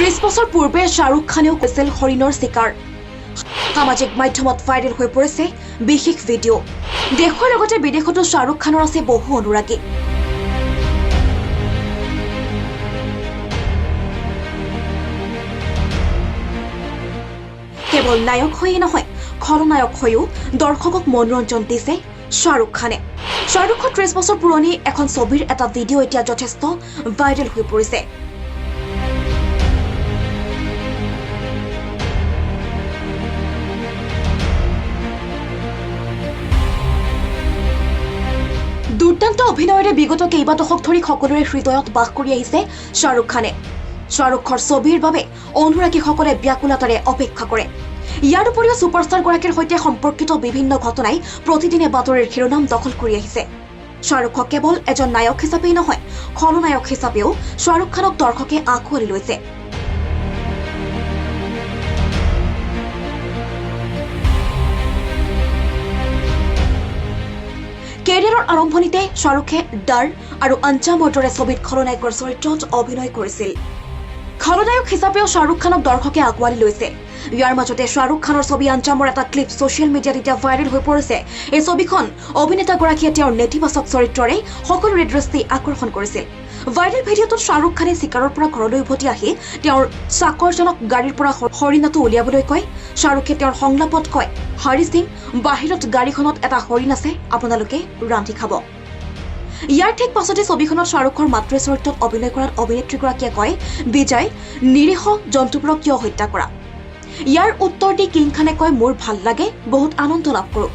30 বছৰ পূৰ্বে শাহৰুখ খানেও কৈছিল হৰিণৰ শিকাৰ। সামাজিক মাধ্যমত ভাইৰেল হৈ পৰিছে বিশেষ ভিডিঅ'। দেশৰ লগতে বিদেশতো শাহৰুখ খানৰ আছে বহু অনুৰাগী। কেৱল নায়ক হৈয়ে নহয়, খলনায়ক হৈও দৰ্শকক মনোৰঞ্জন দিছে শাহৰুখ খানে। শাহৰুখৰ 30 বছৰ পুৰণি এখন ছবিৰ এটা ভিডিঅ' এতিয়া যথেষ্ট ভাইৰেল হৈ পৰিছে। দুৰ্দান্ত অভিনয়েৰে বিগত কেইবা দশক ধৰি সকলোৰে হৃদয়ত বাস কৰি আহিছে শাহৰুখ খানে। শাহৰুখৰ ছবিৰ বাবে অনুৰাগীসকলে ব্যাকুলতাৰে অপেক্ষা কৰে। ইয়াৰ উপৰিও ছুপাৰষ্টাৰগৰাকীৰ সৈতে সম্পৰ্কিত বিভিন্ন ঘটনাই প্ৰতিদিনে বাতৰিৰ শিৰোনাম দখল কৰি আহিছে। শাহৰুখক কেৱল এজন নায়ক হিচাপেই নহয়, খলনায়ক হিচাপেও শাহৰুখ খানক দৰ্শকে আঁকোৱালি লৈছে। কেৰিয়াৰৰ আৰম্ভণিতে শাহৰুখে ডাৰ আৰু আঞ্জামৰ দৰে ছবিত খলনায়কৰ চৰিত্ৰত অভিনয় কৰিছিল। খলনায়ক হিচাপেও শাহৰুখ খানক দৰ্শকে আঁকোৱালি লৈছে। ইয়াৰ মাজতে শাহৰুখ খানৰ ছবি আঞ্জামৰ এটা ক্লিপ ছচিয়েল মিডিয়াত এতিয়া ভাইৰেল হৈ পৰিছে। এই ছবিখন অভিনেতাগৰাকীয়ে তেওঁৰ নেতিবাচক চৰিত্ৰৰে সকলোৰে দৃষ্টি আকৰ্ষণ কৰিছিল। ভাইৰেল ভিডিঅ'টোত শাহৰুখ খানে চিকাৰৰ পৰা ঘৰলৈ উভতি আহি তেওঁৰ চাকৰজনক গাড়ীৰ পৰা হৰিণাটো উলিয়াবলৈ কয়। শাহৰুখে তেওঁৰ সংলাপত কয়, হৰি সিং, বাহিৰত গাড়ীখনত এটা হৰিণ আছে, আপোনালোকে ৰান্ধি খাব। ইয়াৰ ঠিক পাছতে ছবিখনত শাহৰুখৰ মাতৃ চৰিত্ৰত অভিনয় কৰাত অভিনেত্ৰীগৰাকীয়ে কয়, বিজয়, নিৰীহ জন্তুবোৰক কিয় হত্যা কৰা? ইয়াৰ উত্তৰ দি কিং খানে কয়, মোৰ ভাল লাগে, বহুত আনন্দ লাভ কৰোঁ।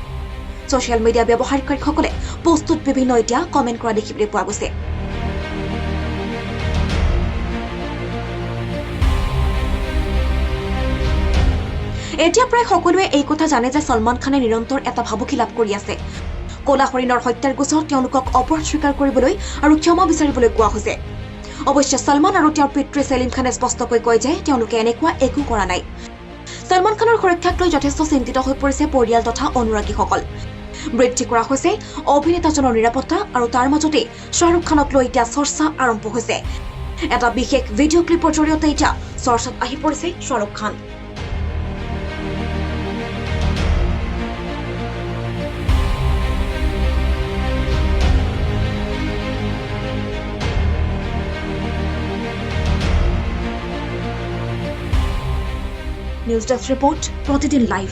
ছচিয়েল মিডিয়া ব্যৱহাৰকাৰীসকলে পোষ্টটোত বিভিন্ন এতিয়া কমেণ্ট কৰা দেখিবলৈ পোৱা গৈছে। এতিয়া প্ৰায় সকলোৱে এই কথা জানে যে ছলমান খানে নিৰন্তৰ এটা ভাবুকি লাভ কৰি আছে। কলা হৰিণৰ হত্যাৰ গোচৰত তেওঁলোকক অপৰাধ স্বীকাৰ কৰিবলৈ আৰু ক্ষমা বিচাৰিবলৈ কোৱা হৈছে। অৱশ্যে ছলমান আৰু তেওঁৰ পিতৃ সেলিম খানে স্পষ্টকৈ কয় যে তেওঁলোকে এনেকুৱা একো কৰা নাই। ছলমান খানৰ সুৰক্ষাক লৈ যথেষ্ট চিন্তিত হৈ পৰিছে পৰিয়াল তথা অনুৰাগীসকল। বৃদ্ধি কৰা হৈছে অভিনেতাজনৰ নিৰাপত্তা আৰু তাৰ মাজতে শাহৰুখ খানক লৈ এতিয়া চৰ্চা আৰম্ভ হৈছে। এটা বিশেষ ভিডিঅ' ক্লিপৰ জৰিয়তে এতিয়া চৰ্চাত আহি পৰিছে শাহৰুখ খান। নিউজ ডেস্ক ৰিপোৰ্ট, প্ৰতিদিন লাইভ।